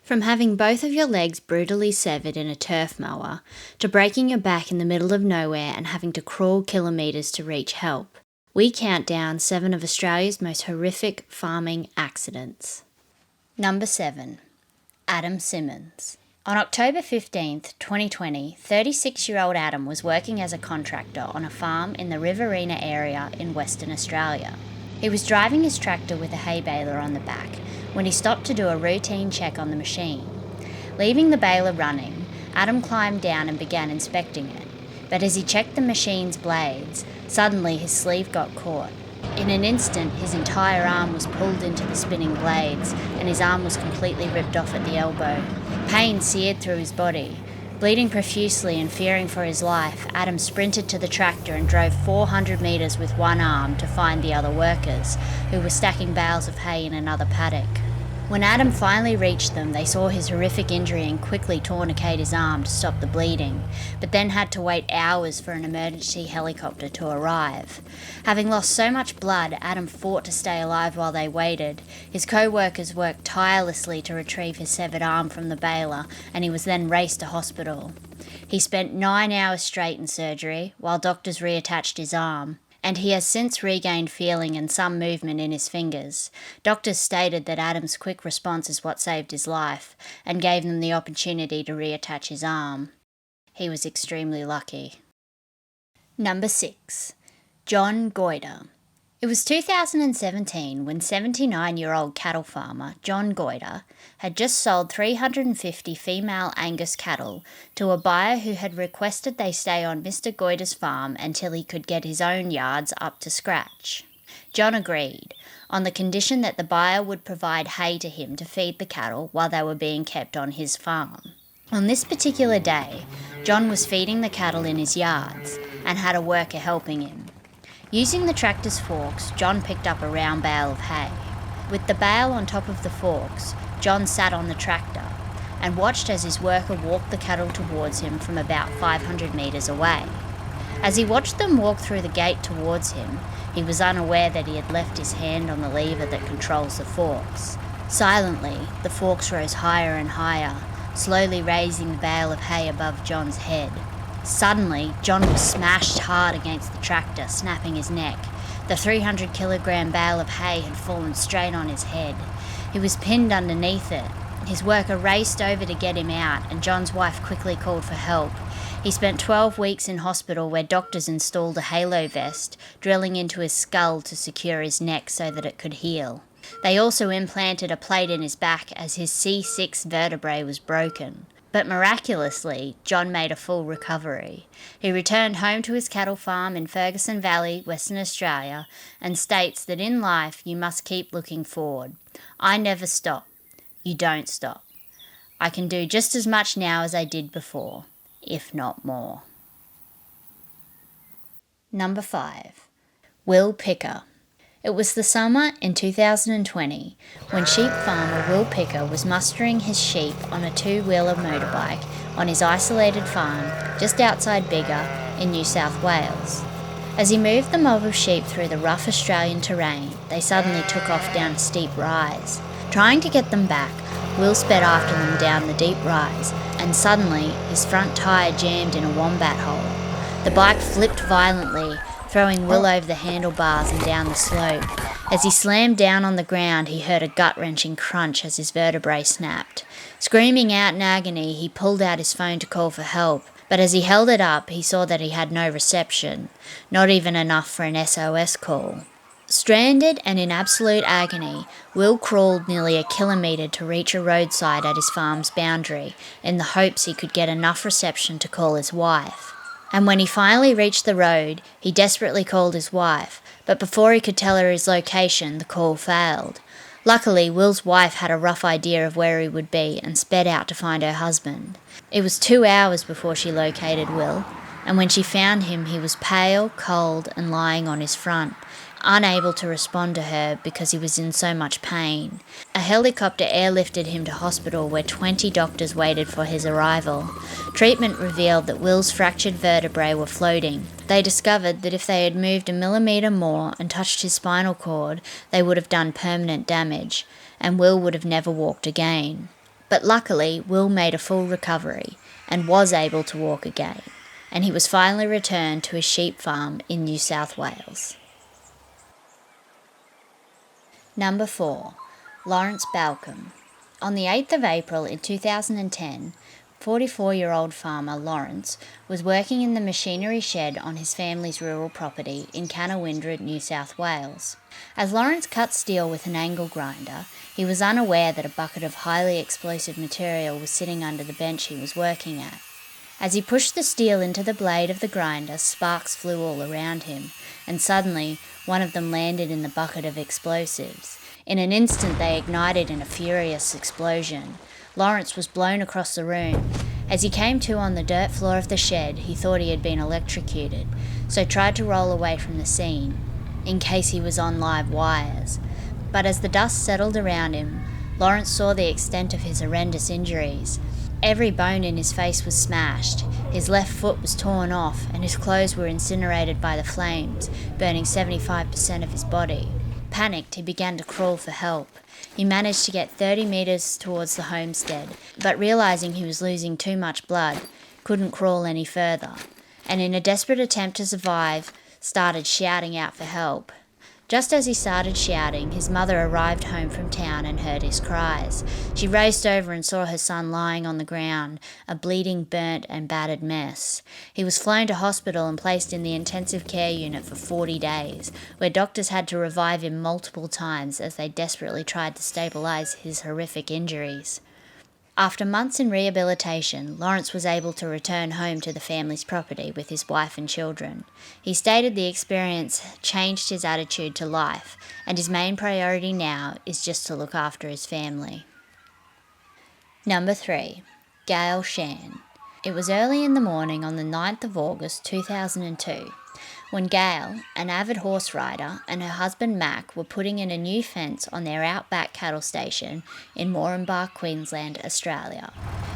From having both of your legs brutally severed in a turf mower, to breaking your back in the middle of nowhere and having to crawl kilometres to reach help, we count down 7 of Australia's most horrific farming accidents. Number 7. Adam Simmons. On October 15th, 2020, 36-year-old Adam was working as a contractor on a farm in the Riverina area in Western Australia. He was driving his tractor with a hay baler on the back when he stopped to do a routine check on the machine. Leaving the baler running, Adam climbed down and began inspecting it. But as he checked the machine's blades, suddenly his sleeve got caught. In an instant, his entire arm was pulled into the spinning blades, and his arm was completely ripped off at the elbow. Pain seared through his body. Bleeding profusely and fearing for his life, Adam sprinted to the tractor and drove 400 metres with one arm to find the other workers, who were stacking bales of hay in another paddock. When Adam finally reached them, they saw his horrific injury and quickly tourniquet his arm to stop the bleeding, but then had to wait hours for an emergency helicopter to arrive. Having lost so much blood, Adam fought to stay alive while they waited. His co-workers worked tirelessly to retrieve his severed arm from the baler, and he was then raced to hospital. He spent 9 hours straight in surgery, while doctors reattached his arm, and he has since regained feeling and some movement in his fingers. Doctors stated that Adam's quick response is what saved his life, and gave them the opportunity to reattach his arm. He was extremely lucky. Number 6. John Goida. It was 2017 when 79-year-old cattle farmer John Goida had just sold 350 female Angus cattle to a buyer who had requested they stay on Mr. Goida's farm until he could get his own yards up to scratch. John agreed, on the condition that the buyer would provide hay to him to feed the cattle while they were being kept on his farm. On this particular day, John was feeding the cattle in his yards and had a worker helping him. Using the tractor's forks, John picked up a round bale of hay. With the bale on top of the forks, John sat on the tractor and watched as his worker walked the cattle towards him from about 500 metres away. As he watched them walk through the gate towards him, he was unaware that he had left his hand on the lever that controls the forks. Silently, the forks rose higher and higher, slowly raising the bale of hay above John's head. Suddenly, John was smashed hard against the tractor, snapping his neck. The 300-kilogram bale of hay had fallen straight on his head. He was pinned underneath it. His worker raced over to get him out, and John's wife quickly called for help. He spent 12 weeks in hospital where doctors installed a halo vest, drilling into his skull to secure his neck so that it could heal. They also implanted a plate in his back as his C6 vertebrae was broken. But miraculously, John made a full recovery. He returned home to his cattle farm in Ferguson Valley, Western Australia, and states that in life you must keep looking forward. I never stop. You don't stop. I can do just as much now as I did before, if not more. Number 5. Will Picker. It was the summer in 2020 when sheep farmer Will Picker was mustering his sheep on a 2-wheeler motorbike on his isolated farm just outside Biggar in New South Wales. As he moved the mob of sheep through the rough Australian terrain, they suddenly took off down a steep rise. Trying to get them back, Will sped after them down the deep rise, and suddenly his front tyre jammed in a wombat hole. The bike flipped violently, throwing Will over the handlebars and down the slope. As he slammed down on the ground, he heard a gut-wrenching crunch as his vertebrae snapped. Screaming out in agony, he pulled out his phone to call for help, but as he held it up, he saw that he had no reception, not even enough for an SOS call. Stranded and in absolute agony, Will crawled nearly a kilometre to reach a roadside at his farm's boundary in the hopes he could get enough reception to call his wife. And when he finally reached the road, he desperately called his wife, but before he could tell her his location, the call failed. Luckily, Will's wife had a rough idea of where he would be and sped out to find her husband. It was 2 hours before she located Will, and when she found him, he was pale, cold, and lying on his front, unable to respond to her because he was in so much pain. A helicopter airlifted him to hospital where 20 doctors waited for his arrival. Treatment revealed that Will's fractured vertebrae were floating. They discovered that if they had moved a millimetre more and touched his spinal cord, they would have done permanent damage, and Will would have never walked again. But luckily, Will made a full recovery and was able to walk again, and he was finally returned to his sheep farm in New South Wales. Number 4. Lawrence Balcom. On the 8th of April in 2010, 44-year-old farmer Lawrence was working in the machinery shed on his family's rural property in Canawindra, New South Wales. As Lawrence cut steel with an angle grinder, he was unaware that a bucket of highly explosive material was sitting under the bench he was working at. As he pushed the steel into the blade of the grinder, sparks flew all around him, and suddenly one of them landed in the bucket of explosives. In an instant they ignited in a furious explosion. Lawrence was blown across the room. As he came to on the dirt floor of the shed, he thought he had been electrocuted, so tried to roll away from the scene, in case he was on live wires. But as the dust settled around him, Lawrence saw the extent of his horrendous injuries. Every bone in his face was smashed, his left foot was torn off, and his clothes were incinerated by the flames, burning 75% of his body. Panicked, he began to crawl for help. He managed to get 30 metres towards the homestead, but realising he was losing too much blood, couldn't crawl any further, and in a desperate attempt to survive, started shouting out for help. Just as he started shouting, his mother arrived home from town and heard his cries. She raced over and saw her son lying on the ground, a bleeding, burnt and battered mess. He was flown to hospital and placed in the intensive care unit for 40 days, where doctors had to revive him multiple times as they desperately tried to stabilise his horrific injuries. After months in rehabilitation, Lawrence was able to return home to the family's property with his wife and children. He stated the experience changed his attitude to life, and his main priority now is just to look after his family. Number 3. Gail Shan. It was early in the morning on the 9th of August 2002, when Gail, an avid horse rider, and her husband Mac were putting in a new fence on their outback cattle station in Moranbah, Queensland, Australia.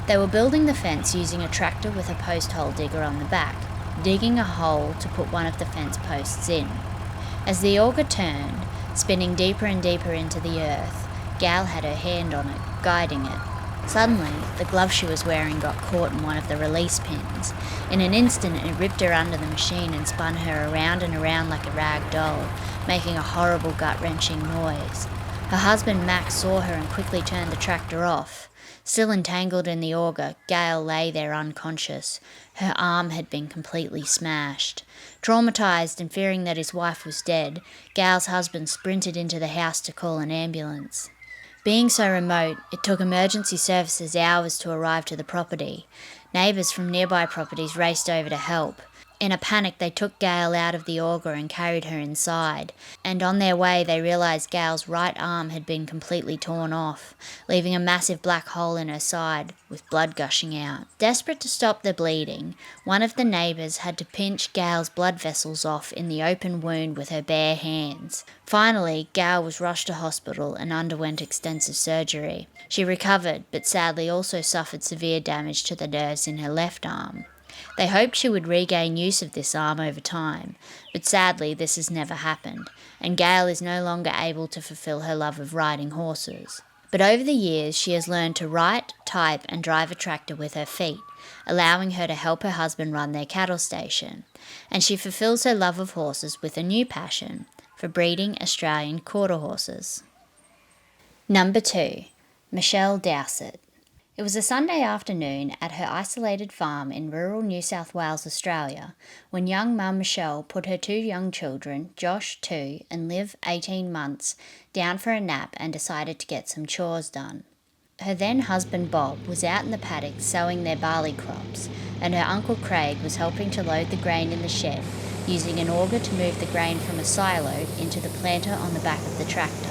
They were building the fence using a tractor with a post hole digger on the back, digging a hole to put one of the fence posts in. As the auger turned, spinning deeper and deeper into the earth, Gail had her hand on it, guiding it. Suddenly, the glove she was wearing got caught in one of the release pins. In an instant, it ripped her under the machine and spun her around and around like a rag doll, making a horrible gut-wrenching noise. Her husband Max saw her and quickly turned the tractor off. Still entangled in the auger, Gail lay there unconscious. Her arm had been completely smashed. Traumatised and fearing that his wife was dead, Gail's husband sprinted into the house to call an ambulance. Being so remote, it took emergency services hours to arrive to the property. Neighbours from nearby properties raced over to help. In a panic, they took Gail out of the auger and carried her inside, and on their way they realised Gail's right arm had been completely torn off, leaving a massive black hole in her side, with blood gushing out. Desperate to stop the bleeding, one of the neighbours had to pinch Gail's blood vessels off in the open wound with her bare hands. Finally, Gail was rushed to hospital and underwent extensive surgery. She recovered, but sadly also suffered severe damage to the nerves in her left arm. They hoped she would regain use of this arm over time, but sadly this has never happened, and Gail is no longer able to fulfill her love of riding horses. But over the years she has learned to write, type and drive a tractor with her feet, allowing her to help her husband run their cattle station, and she fulfills her love of horses with a new passion for breeding Australian quarter horses. Number 2. Michelle Douset. It was a Sunday afternoon at her isolated farm in rural New South Wales, Australia, when young mum Michelle put her 2 young children, Josh 2 and Liv 18 months, down for a nap and decided to get some chores done. Her then husband Bob was out in the paddock sowing their barley crops, and her uncle Craig was helping to load the grain in the shed, using an auger to move the grain from a silo into the planter on the back of the tractor.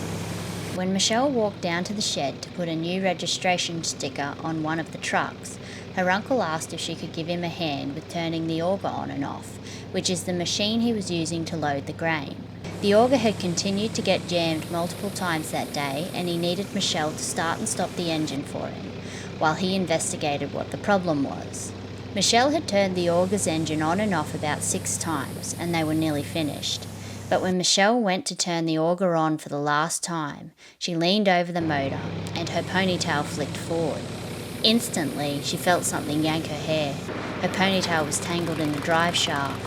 When Michelle walked down to the shed to put a new registration sticker on one of the trucks, her uncle asked if she could give him a hand with turning the auger on and off, which is the machine he was using to load the grain. The auger had continued to get jammed multiple times that day, and he needed Michelle to start and stop the engine for him, while he investigated what the problem was. Michelle had turned the auger's engine on and off about 6 times, and they were nearly finished. But when Michelle went to turn the auger on for the last time, she leaned over the motor and her ponytail flicked forward. Instantly, she felt something yank her hair. Her ponytail was tangled in the drive shaft.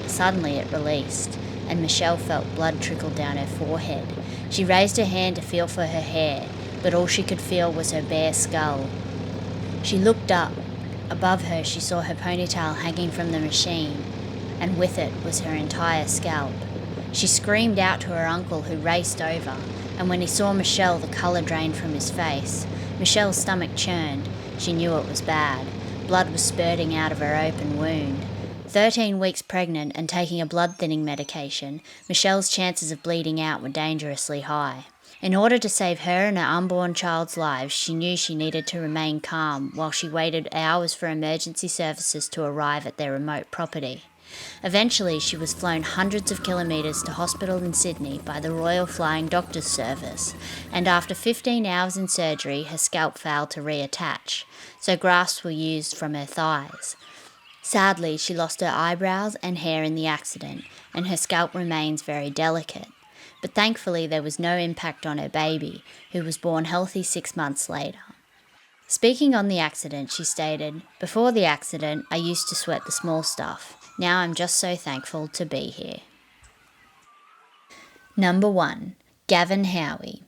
Suddenly it released, and Michelle felt blood trickle down her forehead. She raised her hand to feel for her hair, but all she could feel was her bare skull. She looked up. Above her, she saw her ponytail hanging from the machine, and with it was her entire scalp. She screamed out to her uncle, who raced over, and when he saw Michelle, the colour drained from his face. Michelle's stomach churned. She knew it was bad. Blood was spurting out of her open wound. 13 weeks pregnant and taking a blood-thinning medication, Michelle's chances of bleeding out were dangerously high. In order to save her and her unborn child's lives, she knew she needed to remain calm while she waited hours for emergency services to arrive at their remote property. Eventually, she was flown hundreds of kilometres to hospital in Sydney by the Royal Flying Doctors Service, and after 15 hours in surgery, her scalp failed to reattach, so grafts were used from her thighs. Sadly, she lost her eyebrows and hair in the accident, and her scalp remains very delicate. But thankfully there was no impact on her baby, who was born healthy 6 months later. Speaking on the accident, she stated, "Before the accident, I used to sweat the small stuff. Now I'm just so thankful to be here." Number 1. Gavin Howie.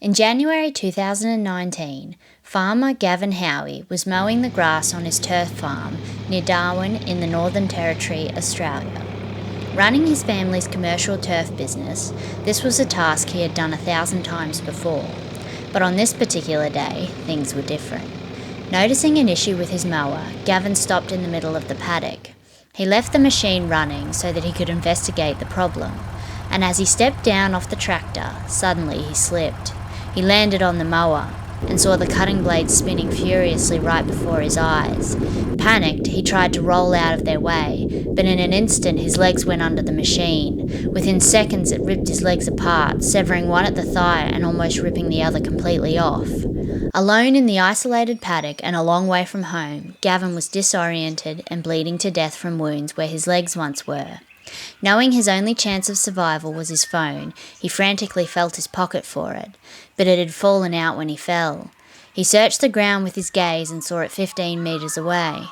In January 2019, farmer Gavin Howie was mowing the grass on his turf farm near Darwin in the Northern Territory, Australia. Running his family's commercial turf business, this was a task he had done 1,000 times before. But on this particular day, things were different. Noticing an issue with his mower, Gavin stopped in the middle of the paddock. He left the machine running so that he could investigate the problem, and as he stepped down off the tractor, suddenly he slipped. He landed on the mower and saw the cutting blades spinning furiously right before his eyes. Panicked, he tried to roll out of their way, but in an instant his legs went under the machine. Within seconds it ripped his legs apart, severing one at the thigh and almost ripping the other completely off. Alone in the isolated paddock and a long way from home, Gavin was disoriented and bleeding to death from wounds where his legs once were. Knowing his only chance of survival was his phone, he frantically felt his pocket for it, but it had fallen out when he fell. He searched the ground with his gaze and saw it 15 metres away.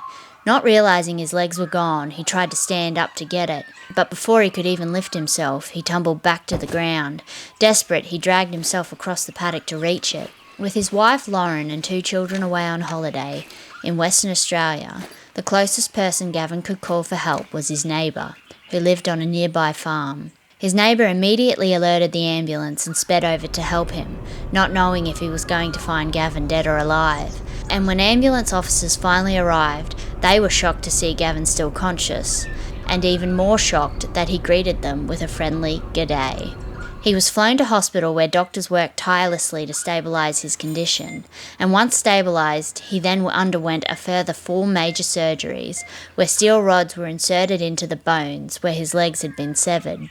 Not realising his legs were gone, he tried to stand up to get it, but before he could even lift himself, he tumbled back to the ground. Desperate, he dragged himself across the paddock to reach it. With his wife Lauren and 2 children away on holiday in Western Australia, the closest person Gavin could call for help was his neighbour, who lived on a nearby farm. His neighbour immediately alerted the ambulance and sped over to help him, not knowing if he was going to find Gavin dead or alive. And when ambulance officers finally arrived, they were shocked to see Gavin still conscious, and even more shocked that he greeted them with a friendly "G'day." He was flown to hospital where doctors worked tirelessly to stabilise his condition, and once stabilised, he then underwent a further 4 major surgeries where steel rods were inserted into the bones where his legs had been severed.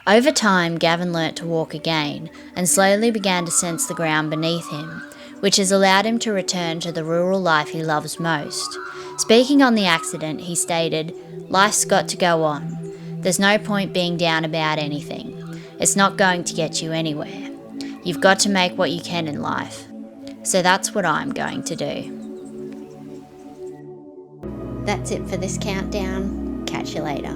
Over time, Gavin learnt to walk again and slowly began to sense the ground beneath him, which has allowed him to return to the rural life he loves most. Speaking on the accident, he stated, "Life's got to go on. There's no point being down about anything. It's not going to get you anywhere. You've got to make what you can in life. So that's what I'm going to do." That's it for this countdown. Catch you later.